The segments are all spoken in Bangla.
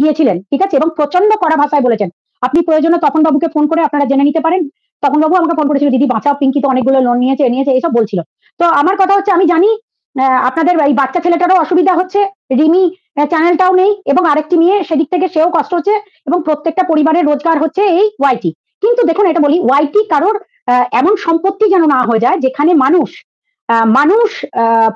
গিয়েছিলেন, ঠিক আছে, এবং প্রচন্ড কড়া ভাষায় বলেছেন। আপনি প্রয়োজনে তপন বাবুকে ফোন করে আপনারা জেনে নিতে পারেন। তপন বাবু আমাকে ফোন করেছিল, দিদি বাঁচাও, পিঙ্কি তো অনেকগুলো লোন নিয়েছে, এইসব বলছিল। তো আমার কথা হচ্ছে, আমি জানি আপনাদের এই বাচ্চা ছেলেটারও অসুবিধা হচ্ছে, রিমি চ্যানেলটাও নেই, এবং আরেকটি মেয়ে সেদিক থেকে সেও কষ্ট হচ্ছে, এবং প্রত্যেকটা পরিবারের রোজগার হচ্ছে এই ওয়াইটি। কিন্তু দেখুন, এটা বলি, ওয়াইটি কারোর এমন সম্পত্তি যেন না হয়ে যায় যেখানে মানুষ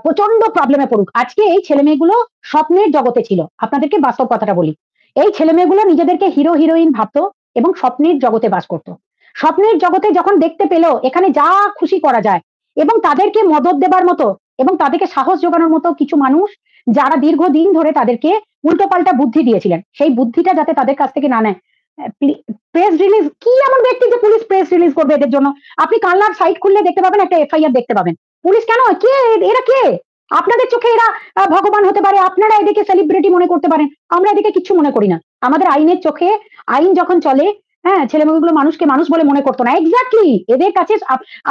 প্রচন্ড প্রবলেমে পড়ুক। আজকে এই ছেলে মেয়েগুলো স্বপ্নের জগতে ছিল, আপনাদেরকে বাস্তব কথাটা বলি। এই ছেলে মেয়েগুলো নিজেদেরকে হিরো হিরোইন ভাবতো এবং স্বপ্নের জগতে বাস করতো। স্বপ্নের জগতে যখন দেখতে পেল এখানে যা খুশি করা যায়, এবং তাদেরকে মদত দেবার মতো এবং তাদেরকে সাহস যোগানোর মতো কিছু মানুষ, যারা দীর্ঘদিন ধরে তাদেরকে উল্টোপাল্টা বুদ্ধি দিয়েছিলেন, সেই বুদ্ধিটা যাতে তাদের কাছ থেকে না নেয়। প্রেস রিলিজ কি এমন ব্যক্তি যে পুলিশ প্রেস রিলিজ করবে এদের জন্য? আপনি কানলার সাইট খুললে দেখতে পাবেন একটা এফআইআর দেখতে পাবেন। পুলিশ কেন? কে এরা? কে? আপনাদের চোখে এরা ভগবান হতে পারে, আপনারা এদেরকে সেলিব্রিটি মনে করতে পারেন, আমরা এদেরকে কিচ্ছু মনে করি না। আমাদের আইনের চোখে আইন যখন চলে, হ্যাঁ, ছেলেমেয়েগুলো মানুষকে মানুষ বলে মনে করতো না। এক্স্যাক্টলি এদের কাছে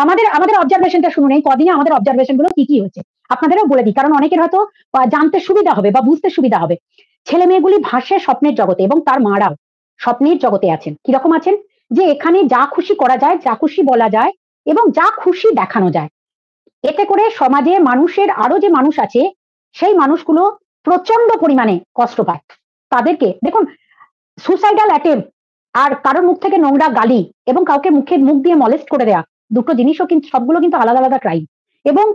আমাদের অবজারভেশনটা শুনুন, এই কদিনে আমাদের অবজারভেশন গুলো কি হয়েছে আপনাদেরও বলে দিই, কারণ অনেকের হয়তো জানতে সুবিধা হবে বা বুঝতে সুবিধা হবে। ছেলে মেয়েগুলি ভাসে স্বপ্নের জগতে, এবং তার মারাও স্বপ্নের জগতে আছেন। কিরকম আছেন? যে এখানে যা খুশি করা যায়, যা খুশি বলা যায়, এবং যা খুশি দেখানো যায়, এতে করে সমাজে মানুষের আরো যে মানুষ আছে সেই মানুষগুলো প্রচন্ড পরিমাণে কষ্ট পায়। তাদেরকে দেখুন, সুসাইডাল অ্যাটেম্প আর কারোর মুখ থেকে নোংরা গালি এবং কাউকে মুখ দিয়ে মলেস্ট করে দেয়া, দুটো জিনিসও কিন্তু সবগুলো কিন্তু আলাদা আলাদা ক্রাইম। এবং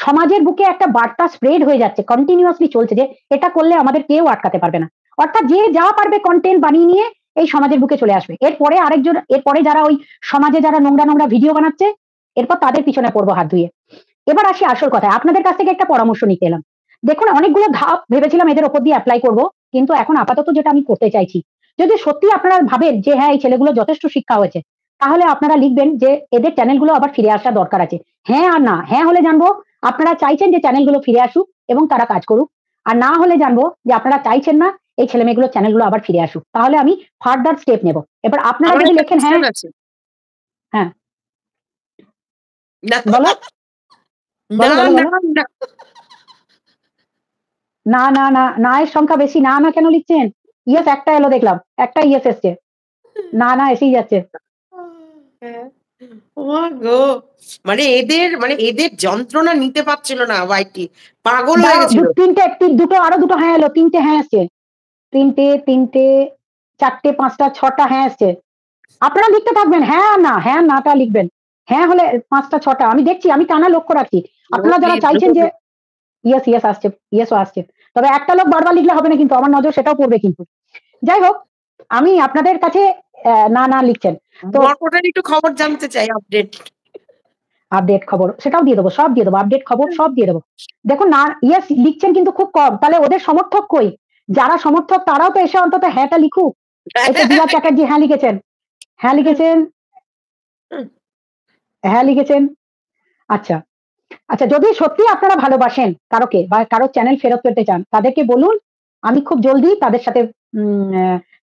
সমাজের বুকে একটা বার্তা স্প্রেড হয়ে যাচ্ছে, কন্টিনিউয়াসলি চলছে, যে এটা করলে আমাদের কেউ আটকাতে পারবে না। অর্থাৎ যে যা পারবে কন্টেন্ট বানিয়ে নিয়ে এই সমাজের বুকে চলে আসবে। এরপরে যারা ওই সমাজে যারা নোংরা নোংরা ভিডিও বানাচ্ছে, এরপর তাদের পিছনে পড়বো হাত ধুয়ে। এবার আসি আসল কথায়, আপনাদের কাছ থেকে একটা পরামর্শ নিতে এলাম। দেখুন, অনেকগুলো ধাপ ভেবেছিলাম এদের ওপর দিয়ে অ্যাপ্লাই করব, কিন্তু এখন আপাতত যেটা আমি করতে চাইছি, যদি সত্যি আপনারা ভাবেন যে হ্যাঁ, এই ছেলেগুলো যথেষ্ট শিক্ষা হয়েছে, তাহলে আপনারা লিখবেন যে এদের চ্যানেলগুলো আবার ফিরে আসা দরকার আছে। হ্যাঁ আর না, হ্যাঁ হলে জানবো আপনারা চাইছেন যে চ্যানেলগুলো ফিরে আসুক এবং তারা কাজ করুক, আর না হলে জানবো যে আপনারা চাইছেন না এই ছেলে মেয়েগুলোর চ্যানেলগুলো আবার ফিরে আসুক। তাহলে আমি ফার্দার স্টেপ নেব। এবার আপনারা যদি লেখেন হ্যাঁ, হ্যাঁ বলো, না না না না, এর সংখ্যা বেশি। না না কেন লিখছেন? ইয়েস একটা এলো, দেখলাম একটা ইয়েস এসছে। না না এসেই যাচ্ছে। এদের যন্ত্রণা নিতে পারছিল না, ওয়াইটি পাগল হয়ে গেছিল। দুটো হ্যাঁ এলো, তিনটে হ্যাঁ এসছে, তিনটে, চারটে, পাঁচটা, ছটা হ্যাঁ এসছে। আপনারা লিখতে থাকবেন হ্যাঁ না, হ্যাঁ নাটা লিখবেন। হ্যাঁ হলে পাঁচটা ছটা আমি দেখছি, আমি টানা লক্ষ্য রাখছি। আপনারা যারা চাইছেন যে ইয়েস আসছে, ইয়েসও আসছে, তবে একটা লোক বারবার লিখলে হবে না, কিন্তু আমার নজর সেটাও পড়বে কিন্তু। যাই হোক, আমি আপনাদের কাছে না না লিখছেন তো একটু খবর জানতে চাই, আপডেট খবর সেটাও দিয়ে দেবো, সব দিয়ে দেবো, আপডেট খবর সব দিয়ে দেবো। দেখুন না, ইয়েস লিখছেন কিন্তু খুব কম, তাহলে ওদের সমর্থক কই? যারা সমর্থক তারাও তো এসে অন্তত হ্যাঁটা লিখুক। এই তো দিয়া চ্যাটার্জি হ্যাঁ লিখেছেন, হ্যাঁ লিখেছেন, হ্যাঁ লিখেছেন। আচ্ছা আচ্ছা, যদি সত্যি আপনারা ভালোবাসেন কারোকে বা কারো চ্যানেল ফেরত পেতে চান, তাদেরকে বলুন আমি খুব জলদি তাদের সাথে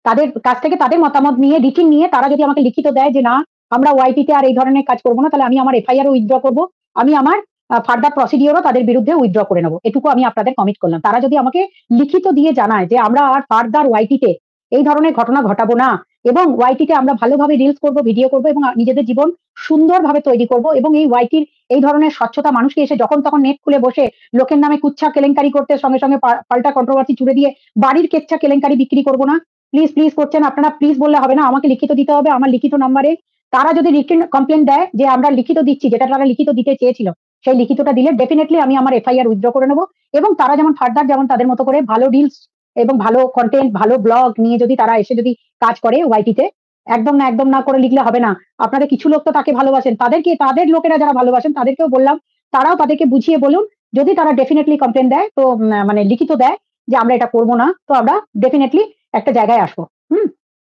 তাদের কাছ থেকে তাদের মতামত নিয়ে রিটিন নিয়ে, তারা যদি আমাকে লিখিত দেয় যে না আমরা ওয়াইটিতে আর এই ধরনের কাজ করবো না, তাহলে আমি আমার এফআইআর উইথড্র করবো, আমি আমার ফার্দার প্রসিডিওরও তাদের বিরুদ্ধে উইথড্র করে নেবো। এটুকু আমি আপনাদের কমিট করলাম। তারা যদি আমাকে লিখিত দিয়ে জানায় যে আমরা আর ফার্দার ওয়াইটিতে এই ধরনের ঘটনা ঘটাবো না, এবং ওয়াইটিতে আমরা ভালোভাবে রিলস করবো, ভিডিও করবো, এবং নিজেদের জীবন সুন্দরভাবে তৈরি করব, এবং এই ওয়াইটির এই ধরনের স্বচ্ছতা মানুষকে এসে যখন তখন নেট খুলে বসে লোকের নামে কুচ্ছা কেলেঙ্কারি করতে, সঙ্গে সঙ্গে পাল্টা কন্ট্রোভার্সি ছুড়ে দিয়ে বাড়ির কেচ্ছা কেলেঙ্কারি বিক্রি করবো না। প্লিজ প্লিজ করছেন আপনারা, প্লিজ বললে হবে না, আমাকে লিখিত দিতে হবে, আমার লিখিত নাম্বারে। তারা যদি রিটেন কমপ্লেন দেয় যে আমরা লিখিত দিচ্ছি, যেটা তারা লিখিত দিতে চেয়েছিল, সেই লিখিতটা দিলে ডেফিনেটলি আমি আমার এফআইআর উইথড্র করে নেবো, এবং তারা যেমন ফার্দার যেমন তাদের মতো করে ভালো রিলস এবং ভালো কন্টেন্ট, ভালো ব্লগ নিয়ে যদি তারা এসে যদি কাজ করে ওয়াইটিতে, একদম না করে লিখলে হবে না। আপনাদের কিছু লোক তো তাকে ভালোবাসেন, তাদের লোকেরা যারা ভালোবাসেন তাদেরকেও বললাম, তারাও তাদেরকে বুঝিয়ে বলুন, যদি তারা ডেফিনেটলি কমপ্লেন দেয়, তো মানে লিখিত দেয় যে আমরা এটা করবো না, তো আমরা ডেফিনেটলি একটা জায়গায় আসবো।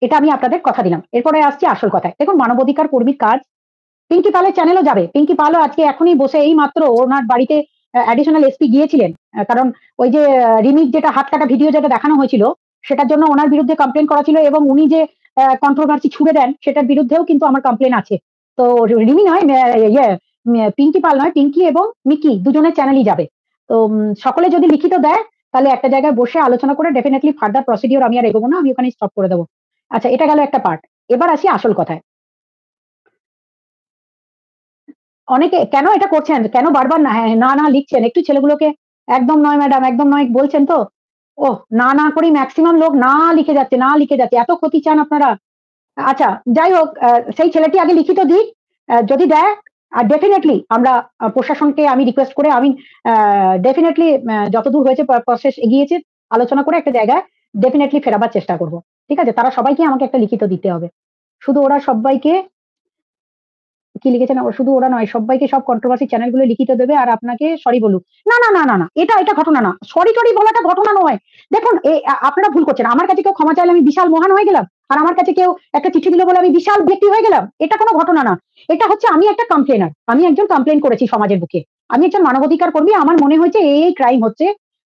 এটা আমি আপনাদের কথা দিলাম। এরপরে আসছি আসল কথায়। দেখুন, মানবাধিকার কর্মীর কাজ, পিঙ্কি পালের চ্যানেলও যাবে। পিঙ্কি পালও আজকে এখনই বসে এই মাত্র ওনার বাড়িতে অ্যাডিশনাল এসপি গিয়েছিলেন, কারণ ওই যে রিমির যেটা হাত কাটা ভিডিও যেটা দেখানো হয়েছিল, সেটার জন্য ওনার বিরুদ্ধে কমপ্লেন করা ছিল, এবং উনি যে কন্ট্রোভার্সি ছুড়ে দেন সেটার বিরুদ্ধেও কিন্তু আমার কমপ্লেন আছে। তো রিমি নয়, পিঙ্কি পাল নয়, পিঙ্কি এবং মিকি দুজনের চ্যানেলই যাবে। তো সকলে যদি লিখিত দেয় তাহলে একটা জায়গায় বসে আলোচনা করে ডেফিনেটলি ফার্দার প্রসিডিওর আমি আর এগোবো না, আমি ওখানে স্টপ করে দেবো। আচ্ছা, এটা গেল একটা পার্ট। এবার আসি আসল কথায়। অনেকে কেন এটা করছেন? কেন বারবার না, হ্যাঁ, না, না লিখছেন? একটু ছেলেগুলোকে একদম নয় ম্যাডাম, একদম নয় বলছেন তো? ওহ! না, না করেই মেক্সিমাম লোক না লিখে যাচ্ছে, না লিখে যাচ্ছে। এত ক্ষতি চান আপনারা? আচ্ছা, যাই হোক, সেই ছেলেটি আগে লিখিত দিক। যদি দেয়, ডেফিনিটলি আমরা প্রশাসনকে আমি রিকোয়েস্ট করে আমি ডেফিনিটলি যতদূর হয়েছে প্রসেস এগিয়েছে, আলোচনা করে একটা জায়গায় ডেফিনিটলি ফেরাবার চেষ্টা করব। ঠিক আছে? তারা সবাইকে আমাকে একটা লিখিত দিতে হবে। শুধু ওরা সব্বাইকে কি লিখেছেন? শুধু ওরা নয়, সব্বাইকে সব কন্ট্রোভার্সি চ্যানেলগুলো লিখিত দেবে আর আপনাকে সরি বলুক। না, না, না, না, না। এটা ঘটনা না। সরি-টরি বলাটা ঘটনা নয়। দেখুন আপনারা ভুল করছেন। আমার কাছে কেউ ক্ষমা চাইলে আমি বিশাল মহান হয়ে গেলাম। আর আমার কাছে কেউ একটা চিঠি দিল বলে আমি বিশাল ব্যক্তি হয়ে গেলাম। এটা কোনো ঘটনা না। এটা হচ্ছে আমি একটা কমপ্লেইনার। আমি একজন কমপ্লেইন করেছি সমাজের বুকে। আমি একজন মানবাধিকার কর্মী। আমার মনে হয়েছে এই ক্রাইম হচ্ছে।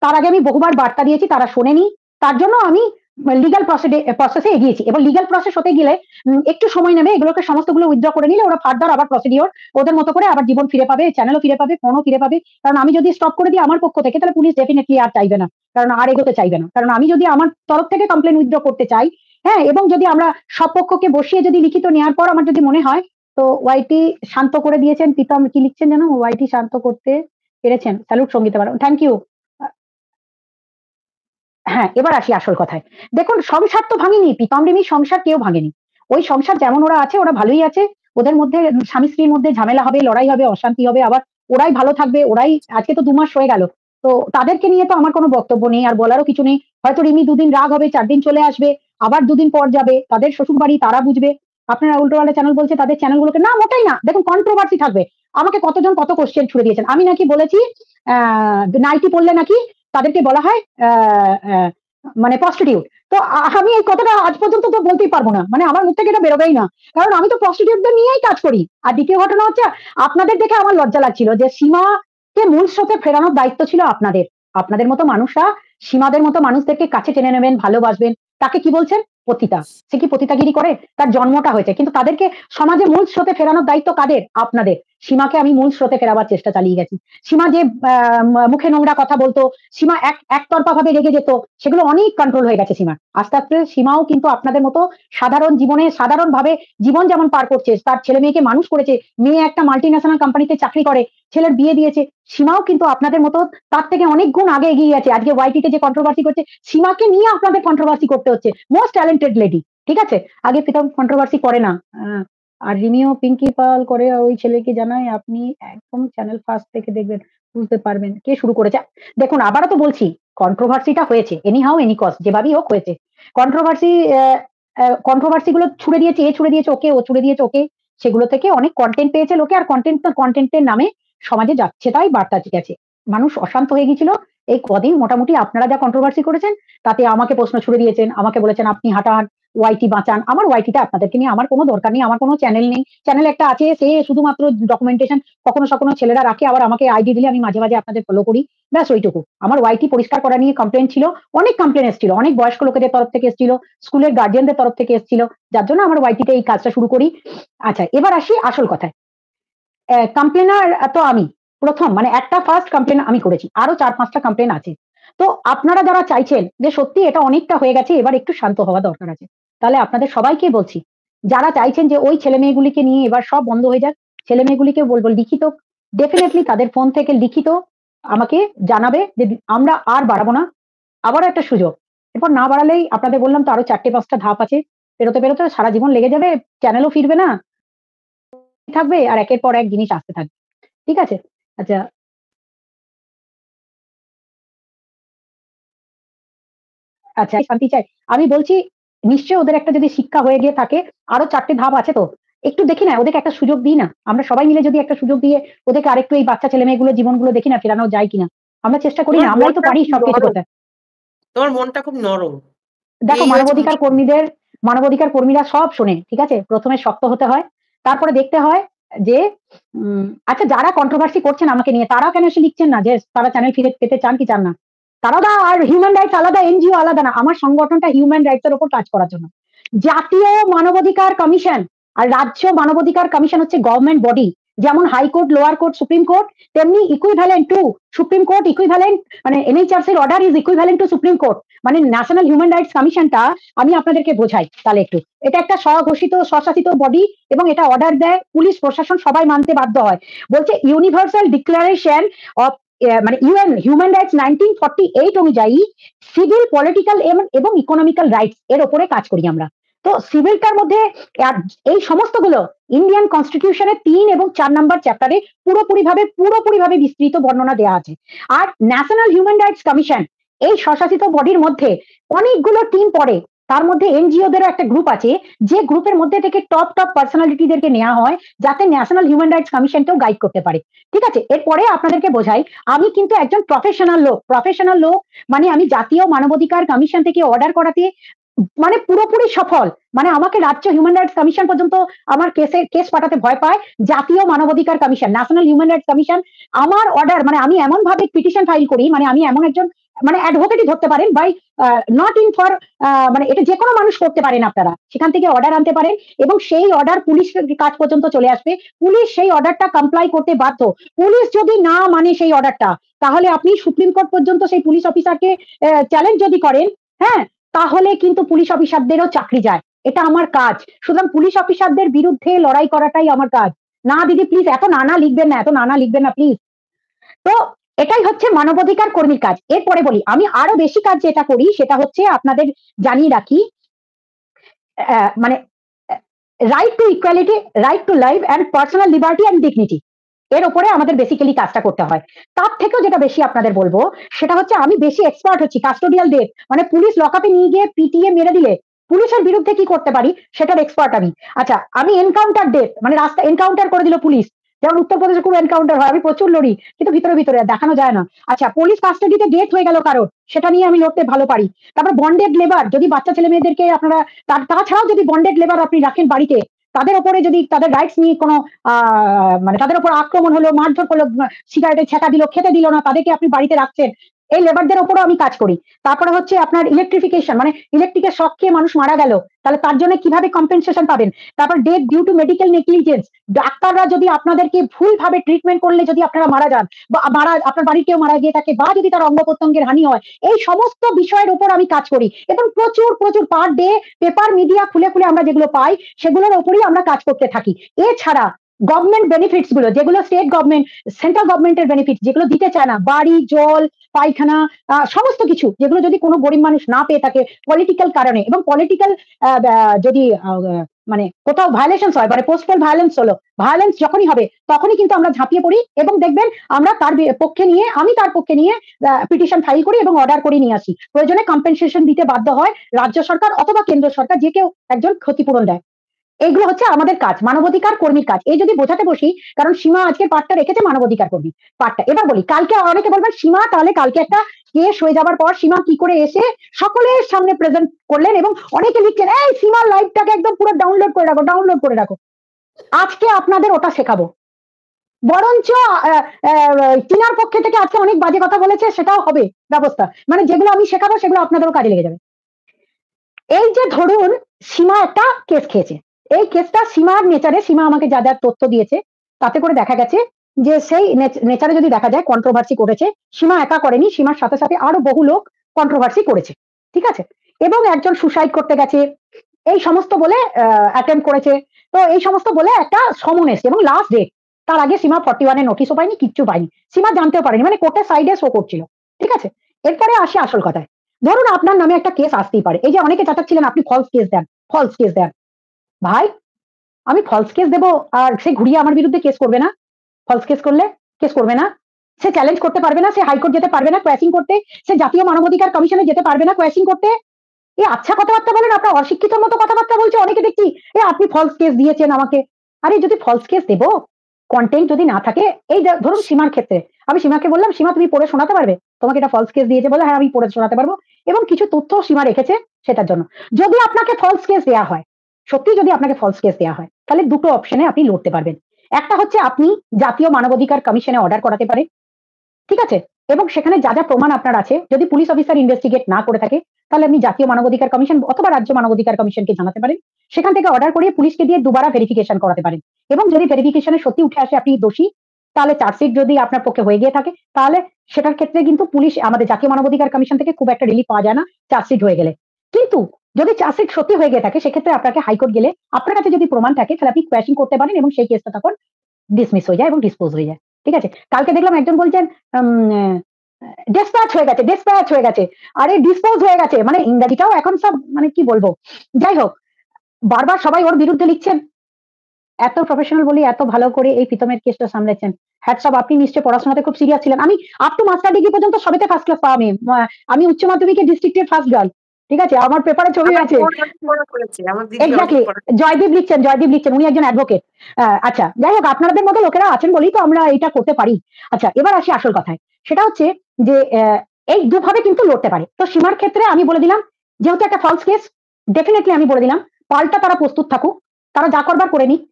তার আগে আমি বহুবার বার্তা দিয়েছি, তারা শোনেনি। তার জন্য আমি লিগ্যাল প্রসেসে এগিয়েছি এবং লিগ্যাল প্রসেস হতে গেলে একটু সময় নেবে। এগুলোকে সমস্তগুলো উইথড্র করে নিলে ওরা ফার্দার আবার প্রসিডিওর ওদের মতো করে আবার জীবন ফিরে পাবে, চ্যানেলও ফিরে পাবে, ফোনও ফিরে পাবে। কারণ আমি যদি স্টপ করে দিই আমার পক্ষ থেকে, তাহলে পুলিশ ডেফিনিটলি আর চাইবে না। কারণ আর এগোতে চাইবে না। কারণ আমি যদি আমার তরফ থেকে কমপ্লেইন উইথড্র করতে চাই, হ্যাঁ, এবং যদি আমরা সব পক্ষকে বসিয়ে যদি লিখিত নেওয়ার পর আমার যদি মনে হয়, তো ওয়াইটি শান্ত করে দিয়েছেন, প্রীতম কি লিখছেন যেন? ওয়াইটি শান্ত করতে পেরেছেন। Salute Sangeeta madam. Thank you. হ্যাঁ, এবার আসি আসল কথায়। দেখুন, সংসার তো ভাঙেনি, প্রীতম রিমির সংসার কেউ ভাঙেনি। ওই সংসার যেমন ওরা আছে, ওরা ভালোই আছে। ওদের মধ্যে স্বামী-স্ত্রীর মধ্যে ঝামেলা হবে, লড়াই হবে, অশান্তি হবে। আবার ওরাই ভালো থাকবে, ওরাই আজকে তো ২ মাস হয়ে গেল। তো তাদেরকে নিয়ে তো আমার কোনো বক্তব্য নেই, আর বলারও কিছু নেই। হয়তো রিমি ২ দিন রাগ হবে, ৪ দিন চলে আসবে, আবার ২ দিন পর যাবে। তাদের শ্বশুরবাড়ি তারা বুঝবে। আপনারা উল্টোপাল্টা চ্যানেল বলছে তাদের চ্যানেলগুলোকে, না মোটেই না। দেখুন, কন্ট্রোভার্সি থাকবে। আমাকে কতজন কত কোয়েশ্চেন ছুড়ে দিয়েছেন। আমি নাকি বলেছি আ নাইটি পড়লে নাকি তাদেরকে বলা হয় আ আ মানে প্রস্টিটিউট। তো আমি এই কথাটা আজ পর্যন্ত তো বলতেই পারব না। মানে আমার মুখ থেকে এটা বেরোবেই না। কারণ আমি তো প্রস্টিটিউটদের নিয়েই কাজ করি। আর দ্বিতীয় ঘটনা হচ্ছে, আপনাদের দেখে আমার লজ্জা লাগছিল যে সীমাকে মূল স্রোতে ফেরানোর দায়িত্ব ছিল আপনাদের। আপনাদের মতো মানুষরা সীমাদের মতো মানুষদেরকে কাছে টেনে নেবেন, ভালোবাসবেন। তাকে কি বলছেন? পতিতা। সে কি পতিতাগিরি করে? তার জন্মটা হয়েছে। কিন্তু তাদেরকে সমাজে মূল স্রোতে ফেরানোর দায়িত্ব কাদের? আপনাদের। সীমাকে আমি মূল স্রোতে ফেরাবার চেষ্টা চালিয়ে গেছি। সীমা যে মুখে নোংরা কথা বলতো, সীমা একতরফা ভাবে রেগে যেত, সেগুলো অনেক কন্ট্রোল হয়ে গেছে সীমার। আস্তে, আস্তে সীমাও কিন্তু আপনাদের মতো সাধারণ জীবনে সাধারণভাবে জীবন যেমন পার করছে, তার ছেলে-মেয়েকে মানুষ করেছে, মেয়ে একটা মাল্টিন্যাশনাল কোম্পানিতে চাকরি করে, ছেলের বিয়ে দিয়েছে। সীমাও কিন্তু আপনাদের মতো তার থেকে অনেক গুণ আগে এগিয়ে গেছে। আজকে ওয়াইটিতে যে কন্ট্রোভার্সি করছে, সীমাকে নিয়ে আপনাদের কন্ট্রোভার্সি করতে হচ্ছে। Most talented lady. ঠিক আছে? আগে প্রীতম কন্ট্রোভার্সি করে না। আ আর রিমিও পিঙ্কি পাল করে ওই ছেলেকে জানায় আপনি একদম চ্যানেল ফার্স্ট থেকে দেখবেন, বুঝতে পারবেন কে শুরু করেছে। দেখুন, আবারও তো বলছি, কন্ট্রোভার্সিটা হয়েছে। এনি হাউ এনি কস্ট, যেভাবেই হোক হয়েছে। কন্ট্রোভার্সি কন্ট্রোভার্সি গুলো ছুড়ে দিয়েছে, এ ছুড়ে দিয়েছে ওকে, ও ছুড়ে দিয়েছে ওকে। সেগুলো থেকে অনেক কনটেন্ট পেয়েছে লোকে, আর কনটেন্টের নামে সমাজে যাচ্ছে তাই বার্তা গেছে। মানুষ অশান্ত হয়ে গেছিল। এই কদিন মোটামুটি আপনারা যা কন্ট্রোভার্সি করেছেন, তাতে আমাকে প্রশ্ন ছুড়ে দিয়েছেন। আমাকে বলেছেন আপনি হাঁটান, ওয়াইটি বাঁচান। আমার ওয়াইটিটা আপনাদেরকে নিয়ে আমার কোনো দরকার নেই। আমার কোনো চ্যানেল নেই। চ্যানেল একটা আছে, সে শুধুমাত্র ডকুমেন্টেশন কখনো সখনো ছেলেরা রাখে, আবার আমাকে আইডি দিলে আমি মাঝে, মাঝে আপনাদের ফলো করি। ব্যাস ওইটুকু। আমার ওয়াইটি পরিষ্কার করা নিয়ে কমপ্লেইন ছিল। অনেক কমপ্লেইন এসেছিল। অনেক বয়স্ক লোকেদের তরফ থেকে এসেছিল, স্কুলের গার্ডিয়ানদের তরফ থেকে এসেছিল। যার জন্য আমার ওয়াইটিতে এই কাজটা শুরু করি। আচ্ছা, এবার আসি আসল কথায়। কমপ্লেইনার তো আমি। ১ম মানে একটা ফার্স্ট কমপ্লেইন আমি করেছি। আরো ৪-৫ টা কমপ্লেইন আছে। তো আপনারা যারা চাইছেন যে সত্যি এটা অনেকটা হয়ে গেছে, এবার একটু শান্ত হওয়া দরকার আছে। তাহলে আপনাদের সবাইকেই বলছি, যারা চাইছেন যে ওই ছেলেমেয়েগুলিকে নিয়ে এবার সব বন্ধ হয়ে যাক, ছেলেমেয়েগুলিকে বলব লিখিত, ডেফিনিটলি তাদের ফোন থেকে লিখিত আমাকে জানাবে যে আমরা আর বাড়াবো না। আবারও একটা সুযোগ। এরপর না বাড়ালেই আপনাদের বললাম তো আরো ৪-৫ টা ধাপ আছে। পেরোতে, পেরোতে সারা জীবন লেগে যাবে। চ্যানেলও ফিরবে না। থাকবে আর একের পর এক জিনিস আসতে থাকবে। ঠিক আছে? আচ্ছা, আচ্ছা শান্তি চাই। আমি বলছি নিশ্চয়ই ওদের একটা যদি শিক্ষা হয়ে গিয়ে থাকে, আরো ৪ টে ধাপ আছে তো। একটু দেখি না, ওদেরকে একটা সুযোগ দিই না। আমরা সবাই মিলে যদি একটা সুযোগ দিয়ে ওদেরকে আরেকটু এই বাচ্চা ছেলেমেয়েগুলোর জীবনগুলো দেখি না ফেরানো যায় কিনা। আমরা চেষ্টা করি তোমার না। আমরাই তো মনটা পারি খুব সবকিছু নরম। করতে। তোমার মনটা খুব নরম। দেখো, এই হয়েছে মানবাধিকার কর্মীরা সব শোনে। ঠিক আছে? ১ম এ শক্ত হতে হয়। তারপরে দেখতে হয় যে আচ্ছা, যারা কন্ট্রোভার্সি করছেন আমাকে নিয়ে, তারা কেন এসে লিখছেন না যে তারা চ্যানেল ফিরে পেতে চান কি চান না? তারাও আর হিউম্যান রাইটস আলাদা, এনজিও আলাদা না। আমার সংগঠনটা হিউম্যান রাইটস এর উপর কাজ করার জন্য। জাতীয় মানবাধিকার কমিশন আর রাজ্য মানবাধিকার কমিশন হচ্ছে গভর্নমেন্ট বডি। যেমন high court, lower court, supreme court, তেমনি equivalent to supreme court, equivalent মানে এনএইচআরসি এর order is equivalent to supreme court. মানে ন্যাশনাল হিউম্যান রাইটস কমিশনটা আমি আপনাদেরকে বোঝাই তাহলে একটু। এটা একটা স্বঘোষিত স্বশাসিত বডি এবং এটা অর্ডার দেয়, পুলিশ প্রশাসন সবাই মানতে বাধ্য হয়। বলছে ইউনিভার্সাল ডিক্লারেশন অফ মানে ইউএন হিউম্যান রাইটস 1948 অনুযায়ী সিভিল, পলিটিক্যাল এবং ইকোনমিক্যাল রাইটস এর উপরে কাজ করি আমরা। তো সিভিলটার মধ্যে এই সমস্তগুলো ইন্ডিয়ান কনস্টিটিউশনের 3 এবং 4 নম্বর চ্যাপ্টারে পুরোপুরিভাবে বিস্তৃত বর্ণনা দেওয়া আছে। আর ন্যাশনাল হিউম্যান রাইটস কমিশন এই স্বশাসিত বডির মধ্যে অনেকগুলো টিম পড়ে। তার মধ্যে এনজিওদেরও একটা গ্রুপ আছে, যে গ্রুপের মধ্যে থেকে টপ পার্সোনালিটিদেরকে নেওয়া হয় যাতে ন্যাশনাল হিউম্যান রাইটস কমিশনকেও গাইড করতে পারে। ঠিক আছে, এরপরে আপনাদেরকে বোঝাই, আমি কিন্তু একজন প্রফেশনাল লোক, মানে আমি জাতীয় মানবাধিকার কমিশন থেকে অর্ডার করাতে মানে পুরোপুরি সফল। মানে আমাকে রাজ্য হিউম্যান রাইটস কমিশন পর্যন্ত আমার কেস পাঠাতে ভয় পায়। জাতীয় মানবাধিকার commission, national human rights commission আমার অর্ডার, মানে আমি এমন ভাবে পিটিশন ফাইল করি, মানে আমি এমন একজন মানে অ্যাডভোকেটই ধরতে পারেন বাই নট ইন ফর মানে এটা যে কোনো মানুষ করতে পারেন, আপনারা সেখান থেকে অর্ডার আনতে পারেন এবং সেই অর্ডার পুলিশ কাজ পর্যন্ত চলে আসবে। পুলিশ সেই অর্ডারটা কমপ্লাই করতে বাধ্য। পুলিশ যদি না মানে সেই অর্ডারটা, তাহলে আপনি সুপ্রিম কোর্ট পর্যন্ত সেই পুলিশ অফিসারকে চ্যালেঞ্জ যদি করেন, হ্যাঁ, তাহলে কিন্তু পুলিশ অফিসারদেরও চাকরি যায়। এটা আমার কাজ। সুতরাং পুলিশ অফিসারদের বিরুদ্ধে লড়াই করাটাই আমার কাজ। না দিদি প্লিজ এত নানা লিখবেন না প্লিজ। তো এটাই হচ্ছে মানবাধিকার কর্মীর কাজ। এরপরে বলি, আমি আরো বেশি কাজ যেটা করি সেটা হচ্ছে আপনাদের জানিয়ে রাখি, মানে right to equality, right to life and personal liberty and dignity, এর উপরে আমাদের বেসিক্যালি কাজটা করতে হয়। তার থেকেও যেটা বেশি আপনাদের বলবো সেটা হচ্ছে আমি বেশি এক্সপার্ট হচ্ছি কাস্টোডিয়াল ডেথ, মানে পুলিশ লকআপে নিয়ে গিয়ে পিটিয়ে মেরে দিলে পুলিশের বিরুদ্ধে কি করতে পারি সেটার এক্সপার্ট আমি। আচ্ছা, আমি এনকাউন্টার ডেথ, মানে রাস্তা এনকাউন্টার করে দিল পুলিশ, যেমন উত্তরপ্রদেশে খুব এনকাউন্টার হয়, আমি প্রচুর লড়ি কিন্তু ভিতরে দেখানো যায় না। আচ্ছা, পুলিশ কাস্টাডিতে ডেথ হয়ে গেল কারোর, সেটা নিয়ে আমি লড়তে ভালো পারি। তারপর বন্ডেড লেবার, যদি বাচ্চা ছেলে মেয়েদেরকে আপনারা, তাছাড়াও যদি বন্ডেড লেবার আপনি রাখেন বাড়িতে, তাদের উপরে যদি তাদের রাইটস নিয়ে কোনো মানে তাদের উপর আক্রমণ হলো, মারধর করলো, সিগারেটে ছেঁকা দিল, খেতে দিল না, তাদেরকে আপনি বাড়িতে রাখছেন, এই লেবারদের উপরও আমি কাজ করি। তারপরে হচ্ছে আপনার ইলেকট্রিফিকেশন, মানে ইলেকট্রিকের শক খেয়ে মানুষ মারা গেল, তাহলে তার জন্য কিভাবে কম্পেনসেশন পাবেন। তারপর death due to medical negligence, ডাক্তাররা যদি আপনাদেরকে ভুলভাবে ট্রিটমেন্ট করলে যদি আপনারা মারা যান, বা আপনার বাড়ির কেউ মারা গিয়ে থাকে, বা যদি তার অঙ্গ প্রত্যঙ্গের হানি হয়, এই সমস্ত বিষয়ের উপর আমি কাজ করি। এবং প্রচুর পার ডে পেপার মিডিয়া খুলে আমরা যেগুলো পাই সেগুলোর উপরেই আমরা কাজ করতে থাকি। এছাড়া গভর্নমেন্ট বেনিফিটস গুলো, যেগুলো স্টেট গভর্নমেন্ট, সেন্ট্রাল গভর্নমেন্টের বেনিফিট যেগুলো দিতে চায় না, বাড়ি, জল, পায়খানা, সমস্ত কিছু যেগুলো যদি কোনো গরিব মানুষ না পেয়ে থাকে পলিটিক্যাল কারণে, এবং পলিটিক্যাল যদি মানে কোথাও ভায়োলেশনস হয়, মানে পোস্টাল ভায়োলেন্স হলো, ভায়োলেন্স যখনই হবে তখনই কিন্তু আমরা ঝাঁপিয়ে পড়ি এবং দেখবেন আমরা তার পক্ষে নিয়ে, আমি তার পক্ষে নিয়ে পিটিশন ফাইল করি এবং অর্ডার করে নিয়ে আসি। প্রয়োজনে কম্পেনসেশন দিতে বাধ্য হয় রাজ্য সরকার অথবা কেন্দ্র সরকার, যে কেউ একজন ক্ষতিপূরণ দেয়। এইগুলো হচ্ছে আমাদের কাজ, মানবাধিকার কর্মীর কাজ। এই যদি বোঝাতে বসি, কারণ সীমা আজকে পাঠটা রেখেছে মানবাধিকার কর্মী পাঠটা। এবার বলি, কালকে অনেকে বলবেন সীমা তাহলে কালকে একটা কেস হয়ে যাবার পর সীমা কি করে এসে সকলের সামনে প্রেজেন্ট করলেন, এবং অনেকে লিখছেন এই সীমার লাইভটাকে একদম পুরো ডাউনলোড করে রাখো। আজকে আপনাদের ওটা শেখাবো। বরঞ্চ চীনার পক্ষে থেকে আজকে অনেক বাজে কথা বলেছে, সেটাও হবে ব্যবস্থা, মানে যেগুলো আমি শেখাবো সেগুলো আপনাদেরও কাজে লেগে যাবে। এই যে ধরুন সীমা একটা কেস খেয়েছে, এই কেসটা সীমার নেচারে, সীমা আমাকে যা তথ্য দিয়েছে তাতে করে দেখা গেছে যে সেই নেচারে যদি দেখা যায় কন্ট্রোভার্সি করেছে, সীমা একা করেনি, সীমার সাথে সাথে আরো বহু লোক কন্ট্রোভার্সি করেছে, ঠিক আছে, এবং একজন সুসাইড করতে গেছে, এই সমস্ত বলে অ্যাটেম্প করেছে। তো এই সমস্ত বলে একটা সমন এসছে এবং লাস্ট ডেট, তার আগে সীমা 41 এ নোটিশও পায়নি, কিচ্ছু পায়নি, সীমা জানতেও পারেনি, মানে কোর্টের সাইডে শো করছিল, ঠিক আছে। এরপরে আসি আসল কথায়। ধরুন আপনার নামে একটা কেস আসতেই পারে, এই যে অনেকে চাচাচ্ছিলেন আপনি ফলস কেস দেন। ভাই, আমি ফলস কেস দেবো আর সে ঘুরিয়ে আমার বিরুদ্ধে কেস করবে না? ফলস কেস করলে কেস করবে না, সে চ্যালেঞ্জ করতে পারবে না, সে হাইকোর্ট যেতে পারবে না কোয়াশিং করতে, সে জাতীয় মানবাধিকার কমিশনে যেতে পারবে না কোয়াশিং করতে। এই আচ্ছা কথাবার্তা বলেন, আপনার অশিক্ষিতর মতো কথাবার্তা বলছে অনেকে দেখছি, আপনি ফলস কেস দিয়েছেন আমাকে। আরে যদি ফলস কেস দেবো, কন্টেন্ট যদি না থাকে, এই ধরুন সীমার ক্ষেত্রে আমি সীমাকে বললাম সীমা তুমি পড়ে শোনাতে পারবে, তোমাকে এটা ফলস কেস দিয়েছে, বলে হ্যাঁ আমি পড়ে শোনাতে পারবো, এবং কিছু তথ্য সীমা রেখেছে সেটার জন্য। যদি আপনাকে ফলস কেস দেওয়া হয়, সত্যি যদি আপনাকে ফলস কেস দেওয়া হয়, তাহলে দুটো অপশনে আপনি লড়তে পারবেন। একটা হচ্ছে আপনি জাতীয় মানবাধিকার কমিশনে অর্ডার করাতে পারেন, ঠিক আছে, এবং সেখানে যা প্রমাণ আপনার আছে, যদি পুলিশ অফিসার ইনভেস্টিগেট না করে থাকে, তাহলে আপনি জাতীয় মানবাধিকার কমিশন অথবা রাজ্য মানবাধিকার কমিশনকে জানাতে পারেন। সেখান থেকে অর্ডার করিয়ে পুলিশকে দিয়ে দুবার ভেরিফিকেশন করাতে পারেন, এবং যদি ভেরিফিকেশনে সত্যি উঠে আসে আপনি দোষী, তাহলে চার্জশিট যদি আপনার পক্ষে হয়ে গিয়ে থাকে, তাহলে সেটার ক্ষেত্রে কিন্তু পুলিশ, আমাদের জাতীয় মানবাধিকার কমিশন থেকে খুব একটা রিলিফ পাওয়া যায় না চার্জশিট হয়ে গেলে। কিন্তু যদি চার্জশিট সত্যি হয়ে গিয়ে থাকে, সেক্ষেত্রে আপনাকে হাইকোর্ট গেলে আপনার কাছে যদি প্রমাণ থাকে, তাহলে আপনি কোয়াশিং করতে পারেন এবং সেই কেসটা তখন ডিসমিস হয়ে যায় এবং ডিসপোজ হয়ে যায়। ঠিক আছে? কালকে দেখলাম একজন বলছেন ডেসপ্যাচ হয়ে গেছে, ডেসপ্যাচ হয়ে গেছে। আরে ডিসপোজ হয়ে গেছে, মানে ইংরেজিটাও এখন সব মানে কি বলবো? যাই হোক, বারবার সবাই ওর বিরুদ্ধে লিখছেন। এত প্রফেশনাল বলি এত ভালো করে এই প্রীতমের কেসটা সামলেছেন। হ্যাটস অফ, আপনি নিশ্চয়ই পড়াশোনাতে খুব সিরিয়াস ছিলেন। আমি আপ টু মাস্টার ডিগ্রি পর্যন্ত সবেতে ফার্স্ট ক্লাস পাওয়া মেয়ে। আমি উচ্চ মাধ্যমিকে ডিস্ট্রিক্টের ফার্স্ট গার্ল। ঠিক আছে? আমার পেপারে ছবি আমার আছে। বোন অনেক পড়া করেছে। আমার দিদি অনেক এক্সাক্টলি। পড়া জয়দীপ লিখছেন, জয়দীপ লিখছেন। উনি একজন অ্যাডভোকেট। আচ্ছা, যাই হোক, আপনাদের মতো লোকেরা আছেন বলেই তো আমরা এটা করতে পারি। আচ্ছা, এবার আসি আসল কথায়। সেটা হচ্ছে যে এই দুভাবে কিন্তু লড়তে পারে। তো সীমার ক্ষেত্রে আমি বলে দিলাম, যেহেতু একটা ফলস কেস, ডেফিনিটলি আমি বলে দিলাম, পাল্টা তারা প্রস্তুত থাকুক। তারা যা করবার করে নিক।